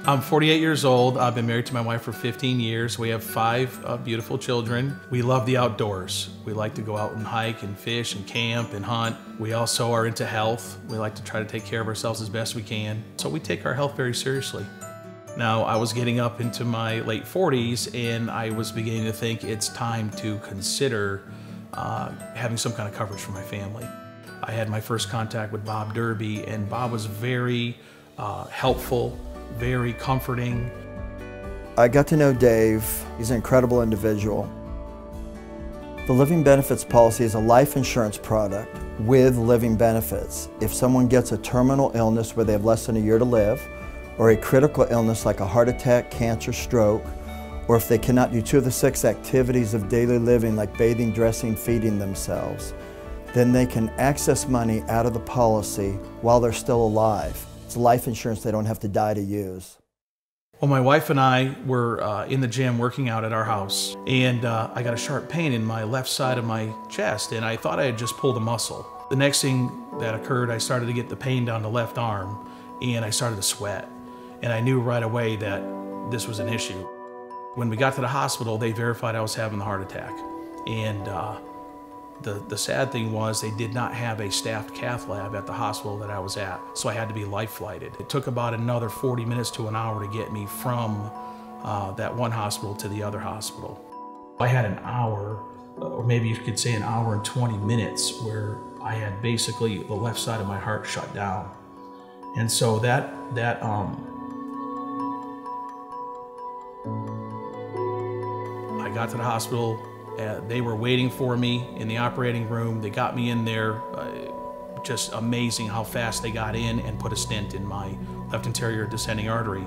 I'm 48 years old. I've been married to my wife for 15 years. We have 5 beautiful children. We love the outdoors. We like to go out and hike and fish and camp and hunt. We also are into health. We like to try to take care of ourselves as best we can. So we take our health very seriously. Now, I was getting up into my late 40s and I was beginning to think it's time to consider having some kind of coverage for my family. I had my first contact with Bob Derby, and Bob was very helpful, very comforting. I got to know Dave. He's an incredible individual. The living benefits policy is a life insurance product with living benefits. If someone gets a terminal illness where they have less than a year to live, or a critical illness like a heart attack, cancer, stroke, or if they cannot do 2 of the 6 activities of daily living like bathing, dressing, feeding themselves, then they can access money out of the policy while they're still alive. It's life insurance they don't have to die to use. Well, my wife and I were in the gym working out at our house, and I got a sharp pain in my left side of my chest, and I thought I had just pulled a muscle. The next thing that occurred, I started to get the pain down the left arm, and I started to sweat. And I knew right away that this was an issue. When we got to the hospital, they verified I was having the heart attack. And the sad thing was they did not have a staffed cath lab at the hospital that I was at, so I had to be life flighted. It took about another 40 minutes to an hour to get me from that one hospital to the other hospital. I had an hour, or maybe you could say an hour and 20 minutes, where I had basically the left side of my heart shut down. And so I got to the hospital. They were waiting for me in the operating room. They got me in there. Just amazing how fast they got in and put a stent in my left anterior descending artery.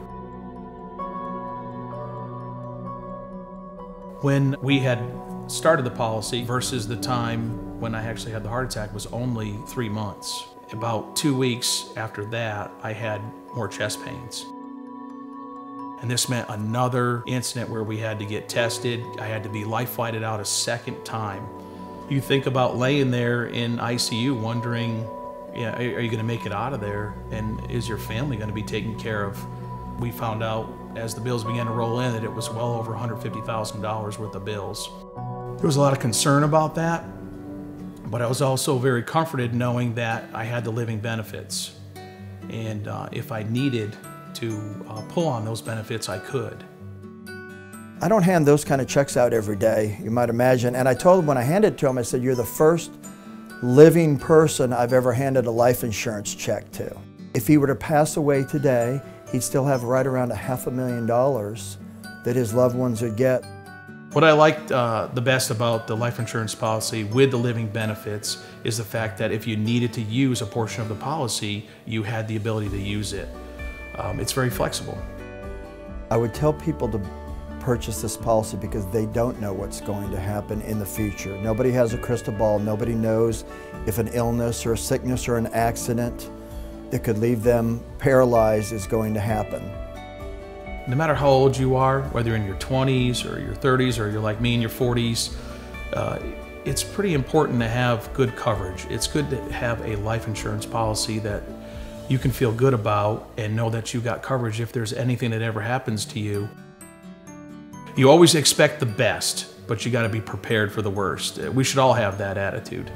When we had started the policy versus the time when I actually had the heart attack was only 3 months. About 2 weeks after that, I had more chest pains. And this meant another incident where we had to get tested. I had to be life flighted out a second time. You think about laying there in ICU wondering, yeah, are you gonna make it out of there? And is your family gonna be taken care of? We found out as the bills began to roll in that it was well over $150,000 worth of bills. There was a lot of concern about that, but I was also very comforted knowing that I had the living benefits. And if I needed to pull on those benefits, I could. I don't hand those kind of checks out every day, you might imagine. And I told him when I handed it to him, I said, you're the first living person I've ever handed a life insurance check to. If he were to pass away today, he'd still have right around $500,000 that his loved ones would get. What I liked the best about the life insurance policy with the living benefits is the fact that if you needed to use a portion of the policy, you had the ability to use it. It's very flexible. I would tell people to purchase this policy because they don't know what's going to happen in the future. Nobody has a crystal ball. Nobody knows if an illness or a sickness or an accident that could leave them paralyzed is going to happen. No matter how old you are, whether you're in your 20s or your 30s or you're like me in your 40s, it's pretty important to have good coverage. It's good to have a life insurance policy that you can feel good about and know that you got coverage if there's anything that ever happens to you. You always expect the best, but you got to be prepared for the worst. We should all have that attitude.